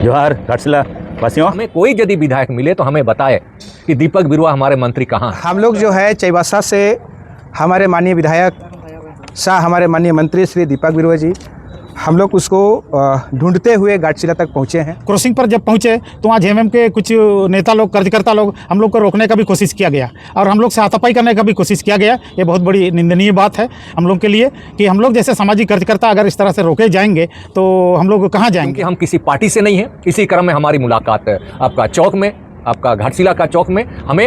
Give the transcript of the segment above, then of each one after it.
जोहार घाटशिला वासियों। हमें कोई यदि विधायक मिले तो हमें बताए कि दीपक बिरुवा हमारे मंत्री कहाँ हैं। हम लोग जो है चाईबासा से हमारे माननीय विधायक शाह, हमारे माननीय मंत्री श्री दीपक बिरुवा जी, हम लोग उसको ढूंढते हुए घाटशिला तक पहुँचे हैं। क्रॉसिंग पर जब पहुँचे तो वहाँ जेएमएम के कुछ नेता लोग, कार्यकर्ता लोग, हम लोग को रोकने का भी कोशिश किया गया और हम लोग से हाथापाई करने का भी कोशिश किया गया। ये बहुत बड़ी निंदनीय बात है हम लोग के लिए कि हम लोग जैसे सामाजिक कार्यकर्ता अगर इस तरह से रोके जाएंगे तो हम लोग कहाँ जाएंगे। क्योंकि हम किसी पार्टी से नहीं हैं। इसी क्रम में हमारी मुलाकात आपका चौक में, आपका घाटशिला का चौक में हमें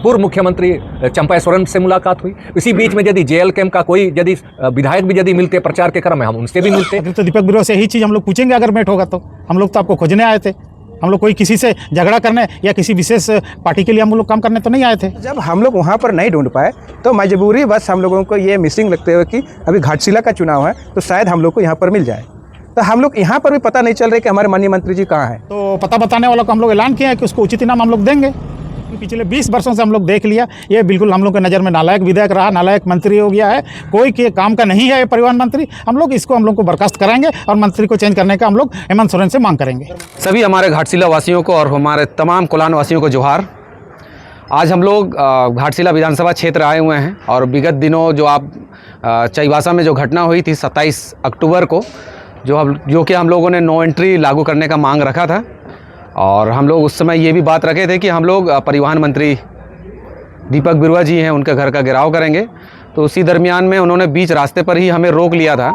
पूर्व मुख्यमंत्री चंपा सोरेन से मुलाकात हुई। इसी बीच में यदि जेएल कैंप का कोई यदि विधायक भी यदि मिलते प्रचार के क्रम में, हम उनसे भी मिलते। तो दीपक बिरुवा से यही चीज़ हम लोग पूछेंगे अगर मेट होगा तो। हम लोग तो आपको खोजने आए थे, हम लोग कोई किसी से झगड़ा करने या किसी विशेष पार्टी के लिए हम लोग काम करने तो नहीं आए थे। जब हम लोग वहाँ पर नहीं ढूंढ पाए तो मजबूरी बस हम लोगों को ये मिसिंग लगते हुए कि अभी घाटशिला का चुनाव है तो शायद हम लोग को यहाँ पर मिल जाए। तो हम लोग यहाँ पर भी पता नहीं चल रहे कि हमारे माननीय मंत्री जी कहाँ हैं। तो पता बताने वालों को हम लोग ऐलान किया है कि उसको उचित इनाम हम लोग देंगे। पिछले 20 वर्षों से हम लोग देख लिया, ये बिल्कुल हम लोग के नज़र में नालायक विधायक रहा, नालायक मंत्री हो गया है, कोई के काम का नहीं है ये परिवहन मंत्री। हम लोग इसको हम लोग को बर्खास्त कराएंगे और मंत्री को चेंज करने का हम लोग हेमंत सोरेन से मांग करेंगे। सभी हमारे घाटशिला वासियों को और हमारे तमाम कोलान वासियों को जोहार। आज हम लोग घाटशिला विधानसभा क्षेत्र आए हुए हैं और विगत दिनों जो आप चाईबासा में जो घटना हुई थी 27 अक्टूबर को, जो कि हम लोगों ने नो एंट्री लागू करने का मांग रखा था और हम लोग उस समय ये भी बात रखे थे कि हम लोग परिवहन मंत्री दीपक बिरुवा जी हैं, उनके घर का घेराव करेंगे। तो उसी दरमियान में उन्होंने बीच रास्ते पर ही हमें रोक लिया था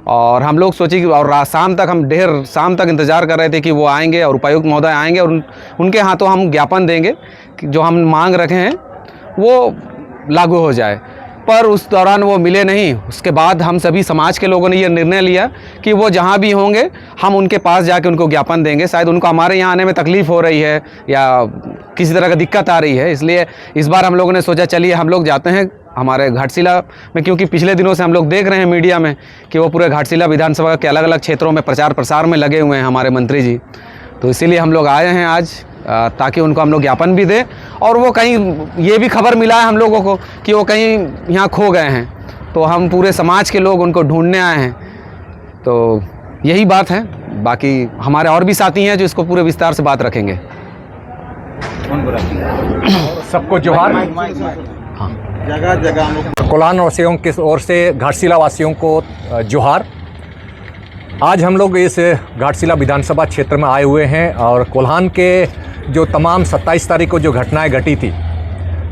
और हम लोग सोचे कि और शाम तक हम देर शाम तक इंतज़ार कर रहे थे कि वो आएंगे और उपायुक्त महोदय आएंगे और उनके हाथों हम ज्ञापन देंगे कि जो हम मांग रखे हैं वो लागू हो जाए। पर उस दौरान वो मिले नहीं। उसके बाद हम सभी समाज के लोगों ने ये निर्णय लिया कि वो जहाँ भी होंगे हम उनके पास जाके उनको ज्ञापन देंगे। शायद उनको हमारे यहाँ आने में तकलीफ़ हो रही है या किसी तरह का दिक्कत आ रही है, इसलिए इस बार हम लोगों ने सोचा चलिए हम लोग जाते हैं हमारे घाटशिला में, क्योंकि पिछले दिनों से हम लोग देख रहे हैं मीडिया में कि वो पूरे घाटशिला विधानसभा के अलग अलग क्षेत्रों में प्रचार प्रसार में लगे हुए हैं हमारे मंत्री जी। तो इसीलिए हम लोग आए हैं आज ताकि उनको हम लोग ज्ञापन भी दें और वो कहीं ये भी खबर मिला है हम लोगों को कि वो कहीं यहाँ खो गए हैं, तो हम पूरे समाज के लोग उनको ढूंढने आए हैं। तो यही बात है। बाकी हमारे और भी साथी हैं जो इसको पूरे विस्तार से बात रखेंगे। सबको जोहार। जगह जगह कोलान वासियों की ओर से घाटशिला वासियों को जोहार। आज हम लोग इस घाटशिला विधानसभा क्षेत्र में आए हुए हैं और कोल्हान के जो तमाम 27 तारीख को जो घटनाएं घटी थी,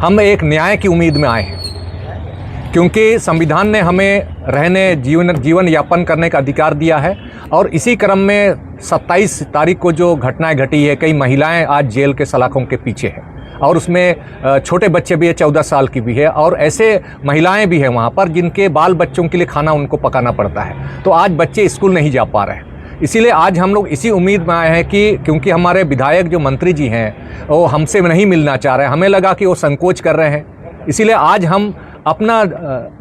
हम एक न्याय की उम्मीद में आए हैं क्योंकि संविधान ने हमें रहने जीवन यापन करने का अधिकार दिया है। और इसी क्रम में 27 तारीख को जो घटनाएं घटी है, कई महिलाएं आज जेल के सलाखों के पीछे हैं और उसमें छोटे बच्चे भी है, 14 साल की भी है और ऐसे महिलाएं भी हैं वहाँ पर जिनके बाल बच्चों के लिए खाना उनको पकाना पड़ता है। तो आज बच्चे स्कूल नहीं जा पा रहे हैं। इसीलिए आज हम लोग इसी उम्मीद में आए हैं कि क्योंकि हमारे विधायक जो मंत्री जी हैं वो हमसे नहीं मिलना चाह रहे हैं, हमें लगा कि वो संकोच कर रहे हैं। इसीलिए आज हम अपना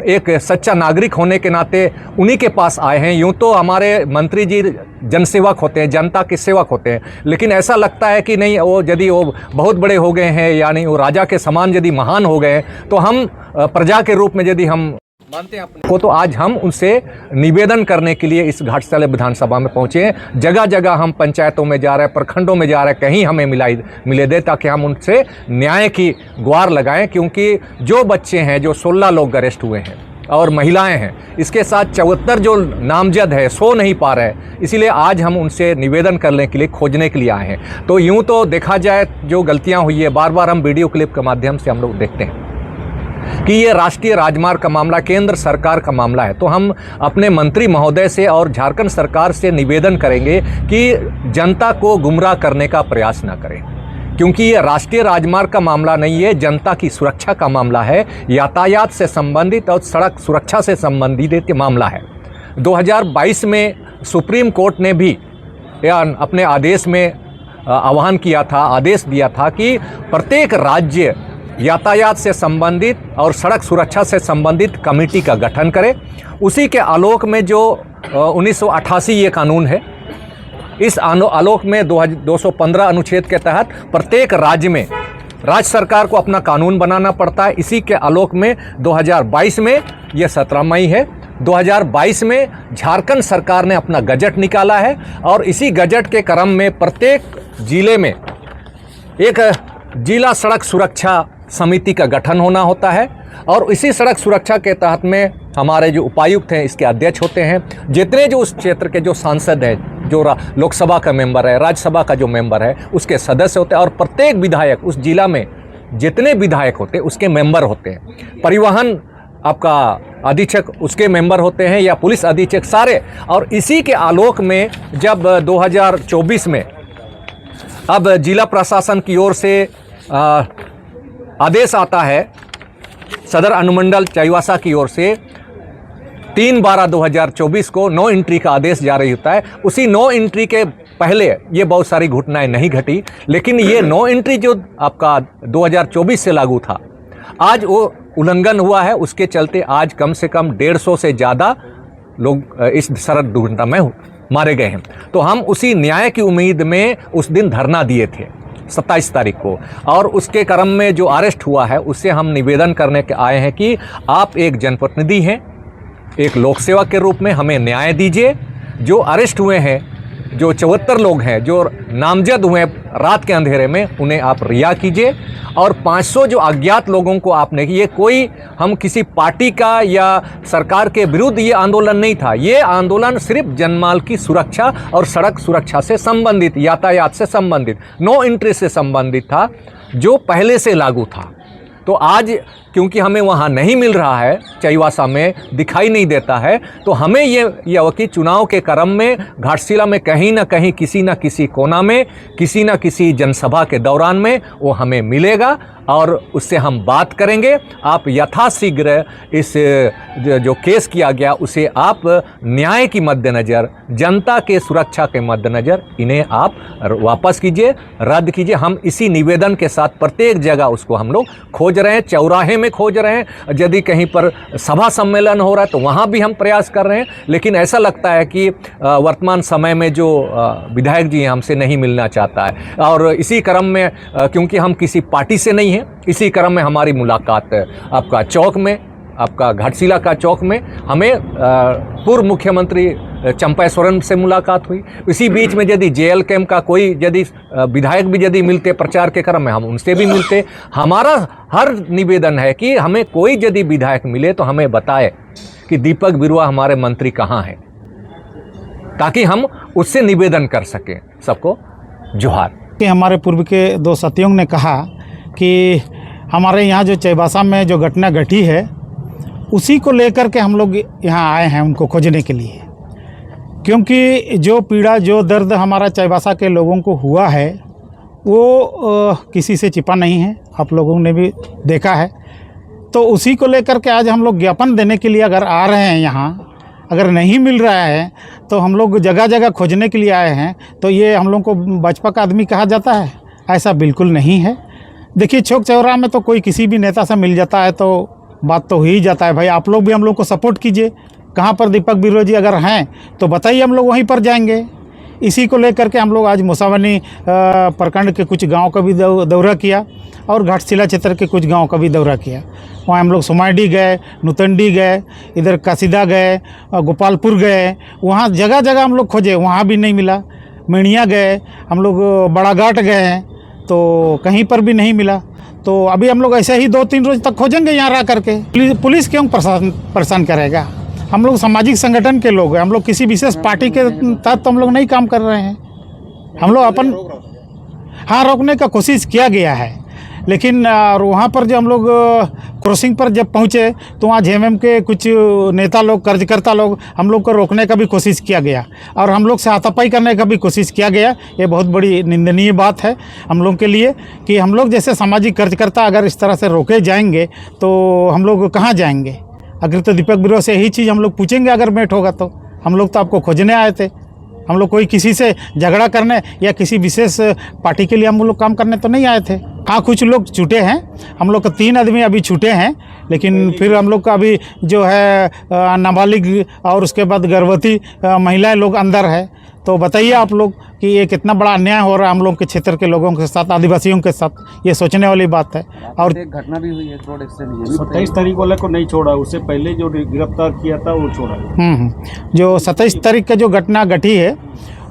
एक सच्चा नागरिक होने के नाते उन्हीं के पास आए हैं। यूँ तो हमारे मंत्री जी जनसेवक होते हैं, जनता के सेवक होते हैं, लेकिन ऐसा लगता है कि नहीं, वो यदि वो बहुत बड़े हो गए हैं, यानी वो राजा के समान यदि महान हो गए तो हम प्रजा के रूप में यदि हम मानते हैं अपने को, तो आज हम उनसे निवेदन करने के लिए इस घाटशिला विधानसभा में पहुँचे हैं। जगह जगह हम पंचायतों में जा रहे हैं, प्रखंडों में जा रहे हैं, कहीं हमें मिले दे ताकि हम उनसे न्याय की गुहार लगाएं। क्योंकि जो बच्चे हैं, जो 16 लोग अरेस्ट हुए हैं और महिलाएं हैं, इसके साथ 74 जो नामजद है सो नहीं पा रहे, इसीलिए आज हम उनसे निवेदन करने के लिए, खोजने के लिए आए हैं। तो यूँ तो देखा जाए जो गलतियाँ हुई है, बार बार हम वीडियो क्लिप के माध्यम से हम लोग देखते हैं कि ये राष्ट्रीय राजमार्ग का मामला केंद्र सरकार का मामला है। तो हम अपने मंत्री महोदय से और झारखंड सरकार से निवेदन करेंगे कि जनता को गुमराह करने का प्रयास ना करें, क्योंकि ये राष्ट्रीय राजमार्ग का मामला नहीं है, जनता की सुरक्षा का मामला है, यातायात से संबंधित और सड़क सुरक्षा से संबंधित मामला है। 2022 में सुप्रीम कोर्ट ने भी अपने आदेश में आह्वान किया था, आदेश दिया था कि प्रत्येक राज्य यातायात से संबंधित और सड़क सुरक्षा से संबंधित कमेटी का गठन करे। उसी के आलोक में जो 1988 ये कानून है, इस आलोक में 215 अनुच्छेद के तहत प्रत्येक राज्य में राज्य सरकार को अपना कानून बनाना पड़ता है। इसी के आलोक में 2022 में, यह 17 मई है, 2022 में झारखंड सरकार ने अपना गजट निकाला है और इसी गजट के क्रम में प्रत्येक जिले में एक जिला सड़क सुरक्षा समिति का गठन होना होता है और इसी सड़क सुरक्षा के तहत में हमारे जो उपायुक्त हैं इसके अध्यक्ष होते हैं। जितने जो उस क्षेत्र के जो सांसद हैं, जो लोकसभा का मेंबर है, राज्यसभा का जो मेंबर है, उसके सदस्य होते हैं और प्रत्येक विधायक उस जिला में जितने विधायक होते हैं उसके मेंबर होते हैं। परिवहन आपका अधीक्षक उसके मेंबर होते हैं या पुलिस अधीक्षक सारे। और इसी के आलोक में जब 2024 में अब जिला प्रशासन की ओर से आदेश आता है सदर अनुमंडल चाईबासा की ओर से 3/12/2024 को नो एंट्री का आदेश जारी होता है। उसी नो एंट्री के पहले ये बहुत सारी घटनाएं नहीं घटी, लेकिन ये नो एंट्री जो आपका 2024 से लागू था, आज वो उल्लंघन हुआ है। उसके चलते आज कम से कम 150 से ज़्यादा लोग इस सड़क दुर्घटना में मारे गए हैं। तो हम उसी न्याय की उम्मीद में उस दिन धरना दिए थे 27 तारीख को, और उसके क्रम में जो अरेस्ट हुआ है उससे हम निवेदन करने के आए हैं कि आप एक जनप्रतिनिधि हैं, एक लोक सेवक के रूप में हमें न्याय दीजिए। जो अरेस्ट हुए हैं, जो 74 लोग हैं जो नामजद हुए रात के अंधेरे में, उन्हें आप रिहा कीजिए। और 500 जो अज्ञात लोगों को आपने, ये कोई हम किसी पार्टी का या सरकार के विरुद्ध ये आंदोलन नहीं था। ये आंदोलन सिर्फ जनमाल की सुरक्षा और सड़क सुरक्षा से संबंधित, यातायात से संबंधित, नो एंट्री से संबंधित था, जो पहले से लागू था। तो आज क्योंकि हमें वहाँ नहीं मिल रहा है, चाईबासा में दिखाई नहीं देता है, तो हमें ये कि चुनाव के क्रम में घाटशिला में कहीं ना कहीं किसी न किसी कोना में, किसी न किसी जनसभा के दौरान में वो हमें मिलेगा और उससे हम बात करेंगे। आप यथाशीघ्र इस जो केस किया गया उसे आप न्याय की मद्देनज़र, जनता के सुरक्षा के मद्देनज़र इन्हें आप वापस कीजिए, रद्द कीजिए। हम इसी निवेदन के साथ प्रत्येक जगह उसको हम लोग खोज रहे हैं, चौराहे में खोज रहे हैं, यदि कहीं पर सभा सम्मेलन हो रहा है तो वहाँ भी हम प्रयास कर रहे हैं। लेकिन ऐसा लगता है कि वर्तमान समय में जो विधायक जी हैं हमसे नहीं मिलना चाहता है। और इसी क्रम में क्योंकि हम किसी पार्टी से नहीं हैं, इसी क्रम में हमारी मुलाकात आपका चौक में, आपका घाटशिला का चौक में हमें पूर्व मुख्यमंत्री चंपास्वरन से मुलाकात हुई। इसी बीच में यदि जेएल कैम्प का कोई यदि विधायक भी यदि मिलते प्रचार के क्रम में, हम उनसे भी मिलते। हमारा हर निवेदन है कि हमें कोई यदि विधायक मिले तो हमें बताए कि दीपक बिरुआ हमारे मंत्री कहाँ हैं, ताकि हम उससे निवेदन कर सकें। सबको जोहार। कि हमारे पूर्व के दो साथियों ने कहा कि हमारे यहाँ जो चाईबासा में जो घटना घटी है उसी को लेकर के हम लोग यहाँ आए हैं उनको खोजने के लिए, क्योंकि जो पीड़ा, जो दर्द हमारा चाईबासा के लोगों को हुआ है वो किसी से छिपा नहीं है, आप लोगों ने भी देखा है। तो उसी को लेकर के आज हम लोग ज्ञापन देने के लिए अगर आ रहे हैं यहाँ, अगर नहीं मिल रहा है तो हम लोग जगह जगह खोजने के लिए आए हैं। तो ये हम लोग को भाजपा का आदमी कहा जाता है, ऐसा बिल्कुल नहीं है। देखिए, चौक चौराहा में तो कोई किसी भी नेता से मिल जाता है तो बात तो हो ही जाता है। भाई आप लोग भी हम लोग को सपोर्ट कीजिए, कहाँ पर दीपक बिरुआ जी अगर हैं तो बताइए, हम लोग वहीं पर जाएंगे। इसी को लेकर के हम लोग आज मुसावनी प्रखंड के कुछ गांव का भी दौरा किया और घाटशिला क्षेत्र के कुछ गांव का भी दौरा किया। वहाँ हम लोग सोमायडी गए, नुतंडी गए, इधर कासिदा गए, गोपालपुर गए, वहाँ जगह जगह हम लोग खोजे, वहाँ भी नहीं मिला। मेणिया गए, हम लोग बड़ाघाट गए हैं तो कहीं पर भी नहीं मिला। तो अभी हम लोग ऐसे ही 2-3 रोज तक खोजेंगे यहाँ रह करके। पुलिस क्यों परेशान करेगा? हम लोग सामाजिक संगठन के लोग हैं, हम लोग किसी विशेष पार्टी के तहत तो हम लोग नहीं काम कर रहे हैं। हम लोग अपन रोकने का कोशिश किया गया है, लेकिन वहाँ पर जो हम लोग क्रॉसिंग पर जब पहुँचे तो वहाँ जेएमएम के कुछ नेता लोग, कार्यकर्ता लोग, हम लोग को रोकने का भी कोशिश किया गया और हम लोग से हाथापाई करने का भी कोशिश किया गया। ये बहुत बड़ी निंदनीय बात है हम लोग के लिए कि हम लोग जैसे सामाजिक कार्यकर्ता अगर इस तरह से रोके जाएंगे तो हम लोग कहाँ जाएंगे? अगर तो दीपक बिरुआ से यही चीज़ हम लोग पूछेंगे अगर मेट होगा तो। हम लोग तो आपको खोजने आए थे, हम लोग कोई किसी से झगड़ा करने या किसी विशेष पार्टी के लिए हम लोग काम करने तो नहीं आए थे। हाँ, कुछ लोग छूटे हैं, हम लोग का 3 आदमी अभी छूटे हैं, लेकिन फिर हम लोग का अभी जो है नाबालिग और उसके बाद गर्भवती महिलाएं लोग अंदर है। तो बताइए आप लोग कि ये कितना बड़ा अन्याय हो रहा है हम लोग के क्षेत्र के लोगों के साथ, आदिवासियों के साथ। ये सोचने वाली बात है। और एक घटना भी हुई है रोड एक्सीडेंट, 27 तारीख वाले को नहीं छोड़ा, उससे पहले जो गिरफ्तार किया था वो छोड़ा। जो 27 तारीख का जो घटना घटी है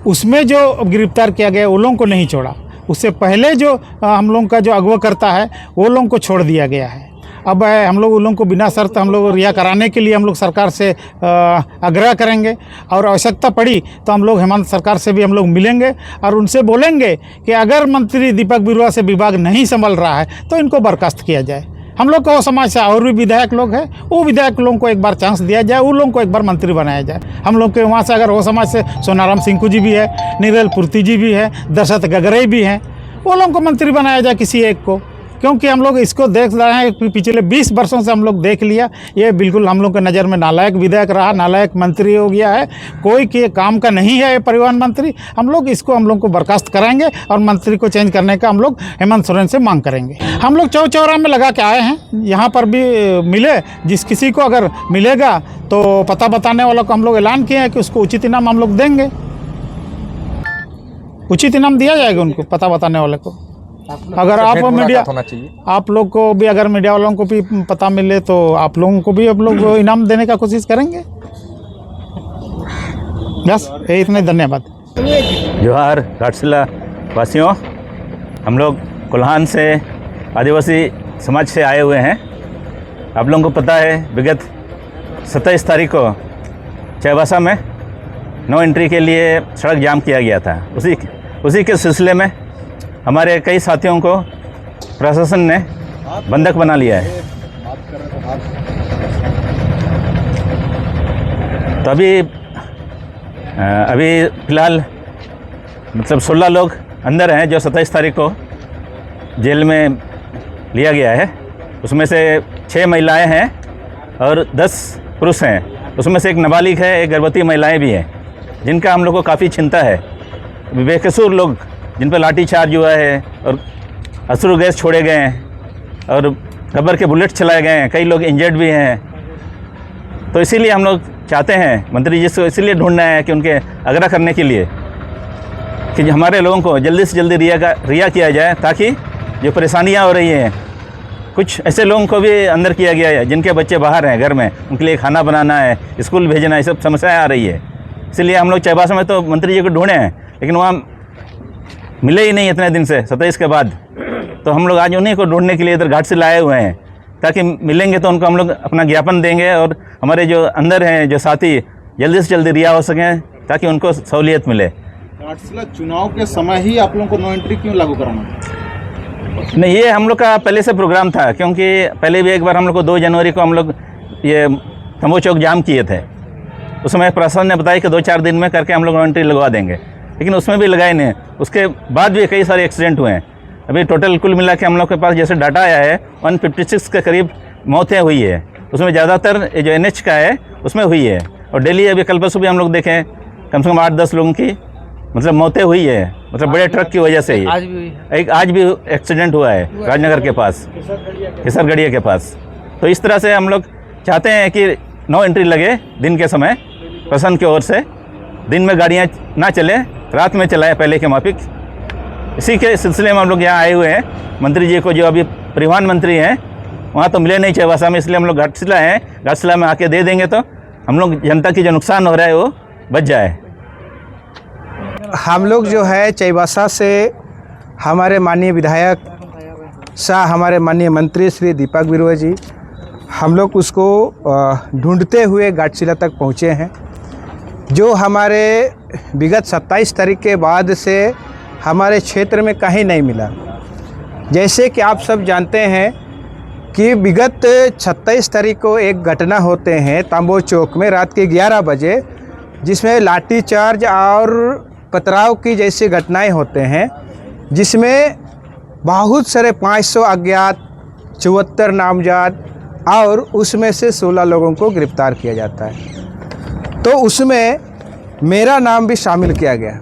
उसमें जो गिरफ्तार किया गया वो लोगों को नहीं छोड़ा। उससे पहले जो हम लोगों का जो अगवा करता है वो लोगों को छोड़ दिया गया है। अब हम लोग उन लोगों को बिना शर्त हम लोग रिहा कराने के लिए हम लोग सरकार से आग्रह करेंगे, और आवश्यकता पड़ी तो हम लोग हेमंत सरकार से भी हम लोग मिलेंगे और उनसे बोलेंगे कि अगर मंत्री दीपक बिरुआ से विभाग नहीं संभल रहा है तो इनको बर्खास्त किया जाए। हम लोग को समाज से और भी विधायक लोग हैं, वो विधायक लोगों को एक बार चांस दिया जाए, उन लोगों को एक बार मंत्री बनाया जाए। हम लोग के वहाँ से अगर वो समाज से सोनाराम सिंकू जी भी है, नीरल पूर्ति जी भी है, दशरथ गगरे भी हैं, वो लोगों को मंत्री बनाया जाए किसी एक को। क्योंकि हम लोग इसको देख रहे हैं, पिछले 20 वर्षों से हम लोग देख लिया, ये बिल्कुल हम लोग के नज़र में नालायक विधायक रहा, नालायक मंत्री हो गया है, कोई के काम का नहीं है ये परिवहन मंत्री। हम लोग इसको हम लोग को बर्खास्त कराएंगे और मंत्री को चेंज करने का हम लोग हेमंत सोरेन से मांग करेंगे। हम लोग चौराहा में लगा के आए हैं, यहाँ पर भी मिले, जिस किसी को अगर मिलेगा तो पता बताने वालों को हम लोग ऐलान किए हैं कि उसको उचित इनाम हम लोग देंगे, उचित इनाम दिया जाएगा उनको पता बताने वाले को। अगर आप मीडिया, आप लोग को भी अगर मीडिया वालों को भी पता मिले तो आप लोगों को भी आप लोग इनाम देने का कोशिश करेंगे। बस यही, इतने, धन्यवाद। जोहार घाटशिला वासियों, हम लोग कोल्हान से आदिवासी समाज से आए हुए हैं। आप लोगों को पता है विगत 27 तारीख को चाईबासा में नो एंट्री के लिए सड़क जाम किया गया था। उसी के सिलसिले में हमारे कई साथियों को प्रशासन ने बंधक बना लिया है। तो अभी फ़िलहाल मतलब 16 लोग अंदर हैं जो 27 तारीख को जेल में लिया गया है। उसमें से 6 महिलाएं हैं और 10 पुरुष हैं। उसमें से एक नाबालिग है, एक गर्भवती महिलाएं भी हैं, जिनका हम लोग को काफ़ी चिंता है। बेकसूर लोग जिन पर लाठी चार्ज हुआ है और अश्रु गैस छोड़े गए हैं और रबर के बुलेट चलाए गए हैं, कई लोग इंजर्ड भी हैं। तो इसीलिए हम लोग चाहते हैं मंत्री जी से इसीलिए ढूंढना है कि उनके आग्रह करने के लिए कि हमारे लोगों को जल्दी से जल्दी रिहा किया जाए, ताकि जो परेशानियां हो रही हैं, कुछ ऐसे लोगों को भी अंदर किया गया है जिनके बच्चे बाहर हैं घर में, उनके लिए खाना बनाना है, स्कूल भेजना है, सब समस्याएं आ रही है। इसलिए हम लोग चाईबासा में तो मंत्री जी को ढूंढे हैं, लेकिन वहाँ मिले ही नहीं इतने दिन से, 27 के बाद। तो हम लोग आज उन्हीं को ढूंढने के लिए इधर घाटशिला आए हुए हैं, ताकि मिलेंगे तो उनको हम लोग अपना ज्ञापन देंगे और हमारे जो अंदर हैं जो साथी जल्दी से जल्दी रिहा हो सकें, ताकि उनको सहूलियत मिले। घाटशिला चुनाव के समय ही आप लोगों को नो एंट्री क्यों लागू कराना? नहीं, ये हम लोग का पहले से प्रोग्राम था, क्योंकि पहले भी एक बार हम लोग को 2 जनवरी को हम लोग ये तंबू चौक जाम किए थे। उस समय प्रशासन ने बताया कि 2-4 दिन में करके हम लोग नो एंट्री लगवा देंगे, लेकिन उसमें भी लगाए नहीं। उसके बाद भी कई सारे एक्सीडेंट हुए हैं। अभी टोटल कुल मिला के हम लोग के पास जैसे डाटा आया है 156 के करीब मौतें हुई है। उसमें ज़्यादातर जो NH का है उसमें हुई है, और डेली अभी कल परसों भी हम लोग देखें कम से कम 8-10 लोगों की मतलब मौतें हुई है, मतलब बड़े ट्रक की वजह से ही। आज भी एक्सीडेंट हुआ है राजनगर के पास, खिसरगढ़िया के पास। तो इस तरह से हम लोग चाहते हैं कि नो एंट्री लगे दिन के समय प्रशासन की ओर से, दिन में गाड़ियाँ ना चले, रात में चलाए पहले के माफिक। इसी के सिलसिले में हम लोग यहाँ आए हुए हैं। मंत्री जी को जो अभी परिवहन मंत्री हैं वहाँ तो मिले नहीं चाईबासा में, इसलिए हम लोग घाटशिला हैं। घाटशिला में आके दे देंगे तो हम लोग जनता की जो नुकसान हो रहा है वो बच जाए। हम लोग जो है चाईबासा से हमारे माननीय विधायक शाह, हमारे माननीय मंत्री श्री दीपक बिरुआ जी, हम लोग उसको ढूंढते हुए घाटशिला तक पहुँचे हैं, जो हमारे विगत 27 तारीख के बाद से हमारे क्षेत्र में कहीं नहीं मिला। जैसे कि आप सब जानते हैं कि विगत 27 तारीख को एक घटना होते हैं तंबू चौक में रात के 11 बजे, जिसमें लाठीचार्ज और पथराव की जैसी घटनाएं होते हैं, जिसमें बहुत सारे 500 अज्ञात, 74 नामजद और उसमें से 16 लोगों को गिरफ्तार किया जाता है। तो उसमें मेरा नाम भी शामिल किया गया।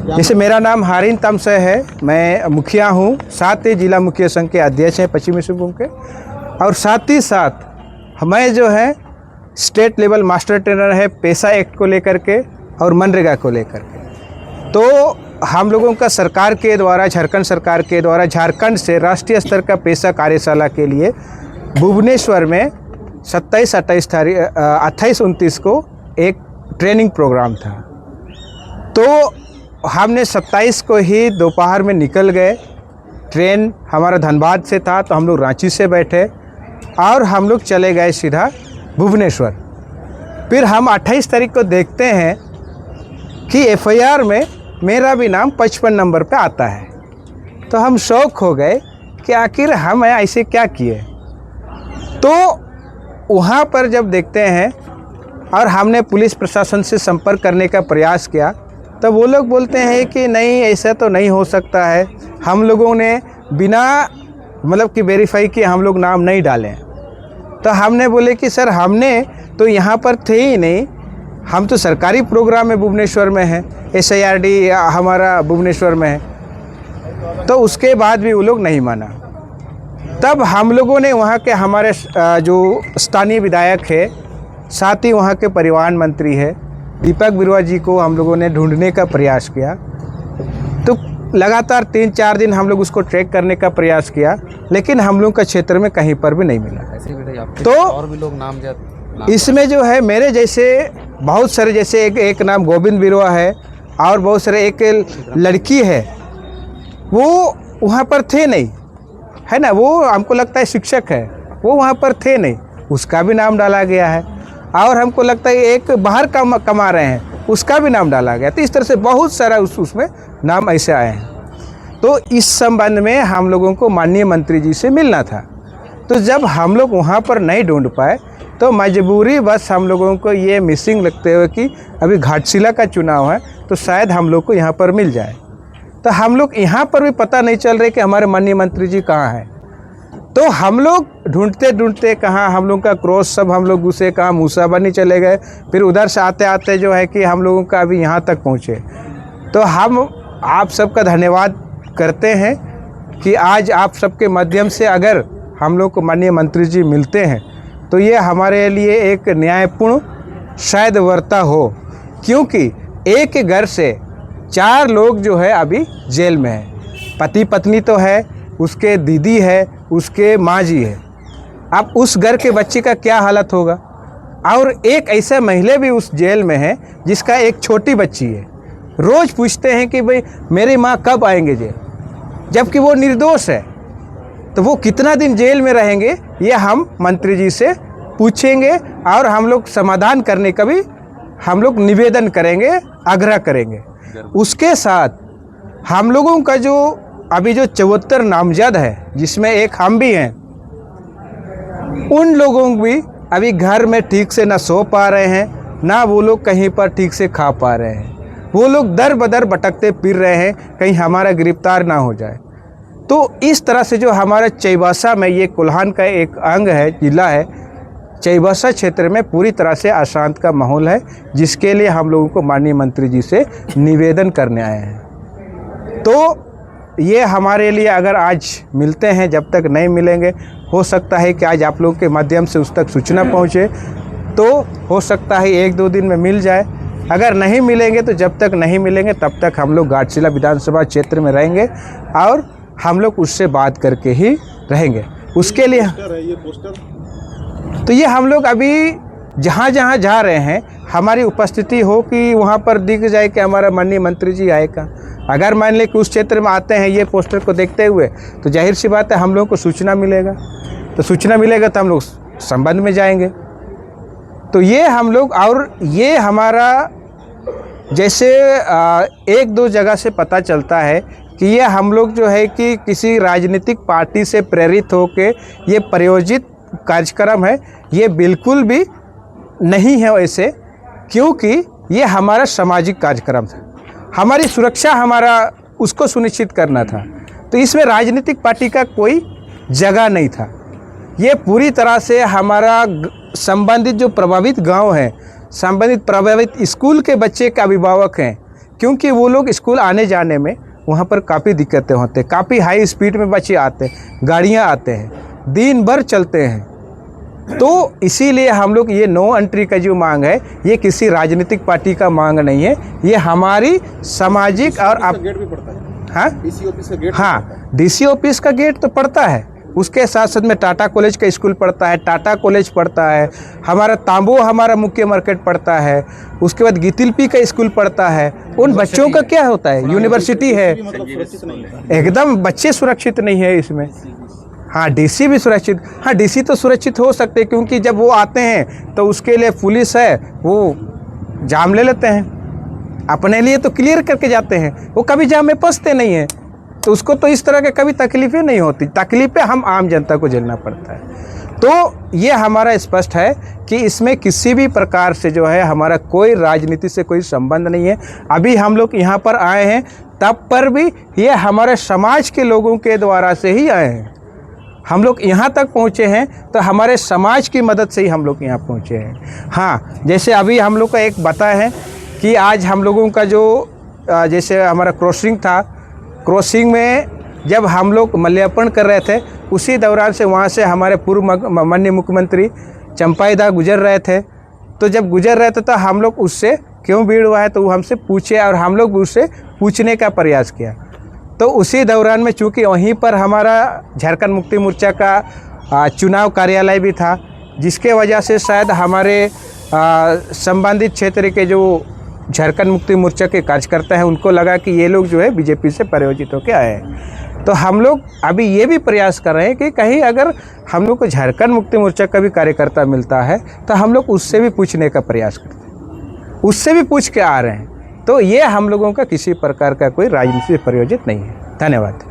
जैसे मेरा नाम हारिन तमसे है, मैं मुखिया हूँ, साथ ही जिला मुखिया संघ के अध्यक्ष हैं पश्चिमी सिंहभूम के, और साथ ही साथ मैं जो है स्टेट लेवल मास्टर ट्रेनर है पेशा एक्ट को लेकर के, और मनरेगा को लेकर के। तो हम लोगों का सरकार के द्वारा, झारखंड सरकार के द्वारा झारखंड से राष्ट्रीय स्तर का पेशा कार्यशाला के लिए भुवनेश्वर में 28-29 को एक ट्रेनिंग प्रोग्राम था। तो हमने 27 को ही दोपहर में निकल गए। ट्रेन हमारा धनबाद से था, तो हम लोग रांची से बैठे और हम लोग चले गए सीधा भुवनेश्वर। फिर हम 28 तारीख को देखते हैं कि FIR में मेरा भी नाम 55 नंबर पे आता है। तो हम शौक हो गए कि आखिर हम ऐसे क्या किए। तो वहाँ पर जब देखते हैं और हमने पुलिस प्रशासन से संपर्क करने का प्रयास किया, तो वो लोग बोलते हैं कि नहीं, ऐसा तो नहीं हो सकता है, हम लोगों ने बिना मतलब कि वेरीफाई किए हम लोग नाम नहीं डालें। तो हमने बोले कि सर हमने तो यहाँ पर थे ही नहीं, हम तो सरकारी प्रोग्राम में भुवनेश्वर में हैं, SIRD हमारा भुवनेश्वर में है। तो उसके बाद भी वो लोग नहीं माना। तब हम लोगों ने वहाँ के हमारे जो स्थानीय विधायक है, साथ ही वहाँ के परिवहन मंत्री है दीपक बिरुआ जी को हम लोगों ने ढूंढने का प्रयास किया। तो लगातार 3-4 दिन हम लोग उसको ट्रैक करने का प्रयास किया, लेकिन हम लोग का क्षेत्र में कहीं पर भी नहीं मिला। तो और भी लोग नाम इसमें जो है मेरे जैसे बहुत सारे, जैसे एक नाम गोविंद बिरुआ है और बहुत सारे, एक लड़की है वो वहाँ पर थे नहीं, है ना, वो हमको लगता है शिक्षक है, वो वहाँ पर थे नहीं, उसका भी नाम डाला गया है। और हमको लगता है एक बाहर कमा रहे हैं, उसका भी नाम डाला गया। तो इस तरह से बहुत सारा उसमें नाम ऐसे आए हैं। तो इस संबंध में हम लोगों को माननीय मंत्री जी से मिलना था। तो जब हम लोग वहाँ पर नहीं ढूंढ पाए, तो मजबूरी बस हम लोगों को ये मिसिंग लगते हुए कि अभी घाटशिला का चुनाव है, तो शायद हम लोग को यहाँ पर मिल जाए। तो हम लोग यहाँ पर भी पता नहीं चल रहे कि हमारे माननीय मंत्री जी कहाँ हैं। तो हम लोग ढूंढते ढूंढते कहाँ हम लोग का क्रॉस सब हम लोग घुसे, कहाँ मूसाबनी चले गए, फिर उधर से आते आते जो है कि हम लोगों का अभी यहाँ तक पहुँचे। तो हम आप सबका धन्यवाद करते हैं कि आज आप सबके माध्यम से अगर हम लोग को माननीय मंत्री जी मिलते हैं, तो ये हमारे लिए एक न्यायपूर्ण शायद वार्ता हो, क्योंकि एक घर से 4 लोग जो है अभी जेल में हैं। पति पत्नी तो है, उसके दीदी है, उसके माँ जी है। अब उस घर के बच्चे का क्या हालत होगा। और एक ऐसा महिला भी उस जेल में है जिसका एक छोटी बच्ची है। रोज़ पूछते हैं कि भाई मेरी माँ कब आएंगे जेल, जबकि वो निर्दोष है। तो वो कितना दिन जेल में रहेंगे, ये हम मंत्री जी से पूछेंगे और हम लोग समाधान करने का भी हम लोग निवेदन करेंगे, आग्रह करेंगे। उसके साथ हम लोगों का जो अभी जो 74 नामजद है, जिसमें एक हम भी हैं, उन लोगों को भी अभी घर में ठीक से ना सो पा रहे हैं, ना वो लोग कहीं पर ठीक से खा पा रहे हैं। वो लोग दर बदर भटकते फिर रहे हैं, कहीं हमारा गिरफ्तार ना हो जाए। तो इस तरह से जो हमारा चाईबासा में, ये कोल्हान का एक अंग है, जिला है, चाईबासा क्षेत्र में पूरी तरह से अशांत का माहौल है, जिसके लिए हम लोगों को माननीय मंत्री जी से निवेदन करने आए हैं। तो ये हमारे लिए अगर आज मिलते हैं, जब तक नहीं मिलेंगे, हो सकता है कि आज आप लोगों के माध्यम से उस तक सूचना पहुँचे, तो हो सकता है 1-2 दिन में मिल जाए। अगर नहीं मिलेंगे तो जब तक नहीं मिलेंगे तब तक हम लोग घाटशिला विधानसभा क्षेत्र में रहेंगे और हम लोग उससे बात करके ही रहेंगे। उसके लिए तो ये हम लोग अभी जहाँ जहाँ जा रहे हैं, हमारी उपस्थिति हो कि वहाँ पर दिख जाए कि हमारा माननीय मंत्री जी आएगा। अगर मान लें कि उस क्षेत्र में आते हैं ये पोस्टर को देखते हुए, तो जाहिर सी बात है हम लोगों को सूचना मिलेगा। तो सूचना मिलेगा तो हम लोग संबंध में जाएंगे। तो ये हम लोग, और ये हमारा जैसे 1-2 जगह से पता चलता है कि ये हम लोग जो है कि किसी राजनीतिक पार्टी से प्रेरित होकर ये प्रायोजित कार्यक्रम है, ये बिल्कुल भी नहीं है वैसे, क्योंकि ये हमारा सामाजिक कार्यक्रम था। हमारी सुरक्षा, हमारा उसको सुनिश्चित करना था। तो इसमें राजनीतिक पार्टी का कोई जगह नहीं था। ये पूरी तरह से हमारा संबंधित जो प्रभावित गांव है, संबंधित प्रभावित स्कूल के बच्चे के अभिभावक हैं, क्योंकि वो लोग स्कूल आने जाने में वहाँ पर काफ़ी दिक्कतें होते हैं। काफ़ी हाई स्पीड में बच्चे आते हैं, गाड़ियाँ आते हैं, दिन भर चलते हैं। तो इसीलिए हम लोग ये नो एंट्री का जो मांग है, ये किसी राजनीतिक पार्टी का मांग नहीं है, ये हमारी सामाजिक और गेट भी पड़ता है। हाँ, डीसी ऑफिस का गेट। हाँ, डीसी ऑफिस का गेट तो पड़ता है, उसके साथ साथ में टाटा कॉलेज का स्कूल पड़ता है, टाटा कॉलेज पड़ता है, हमारा तांबो हमारा मुख्य मार्केट पड़ता है, उसके बाद गितिलपी का स्कूल पड़ता है। उन बच्चों का क्या होता है, यूनिवर्सिटी है, एकदम बच्चे सुरक्षित नहीं है इसमें। हाँ, डीसी भी सुरक्षित, हाँ डीसी तो सुरक्षित हो सकते हैं, क्योंकि जब वो आते हैं तो उसके लिए पुलिस है, वो जाम ले लेते हैं, अपने लिए तो क्लियर करके जाते हैं, वो कभी जाम में फंसते नहीं हैं, तो उसको तो इस तरह के कभी तकलीफ़ें नहीं होती। तकलीफ़ें हम आम जनता को झेलना पड़ता है। तो ये हमारा स्पष्ट है कि इसमें किसी भी प्रकार से जो है हमारा कोई राजनीति से कोई संबंध नहीं है। अभी हम लोग यहाँ पर आए हैं, तब पर भी ये हमारे समाज के लोगों के द्वारा से ही आए हैं। हम लोग यहाँ तक पहुँचे हैं तो हमारे समाज की मदद से ही हम लोग यहाँ पहुँचे हैं। हाँ, जैसे अभी हम लोग का एक बता है कि आज हम लोगों का जो जैसे हमारा क्रॉसिंग था, क्रॉसिंग में जब हम लोग मल्यार्पण कर रहे थे, उसी दौरान से वहाँ से हमारे पूर्व माननीय मुख्यमंत्री चंपाई दा गुजर रहे थे। तो जब गुजर रहे थे तो हम लोग उससे क्यों भीड़ हुआ है तो वो हमसे पूछे, और हम लोग उससे पूछने का प्रयास किया। तो उसी दौरान में चूँकि वहीं पर हमारा झारखंड मुक्ति मोर्चा का चुनाव कार्यालय भी था, जिसके वजह से शायद हमारे संबंधित क्षेत्र के जो झारखंड मुक्ति मोर्चा के कार्यकर्ता हैं, उनको लगा कि ये लोग जो है बीजेपी से प्रायोजित होकर आए हैं। तो हम लोग अभी ये भी प्रयास कर रहे हैं कि कहीं अगर हम लोग को झारखंड मुक्ति मोर्चा का भी कार्यकर्ता मिलता है तो हम लोग उससे भी पूछने का प्रयास करते हैं, उससे भी पूछ के आ रहे हैं। तो ये हम लोगों का किसी प्रकार का कोई राजनीति से प्रायोजित नहीं है। धन्यवाद।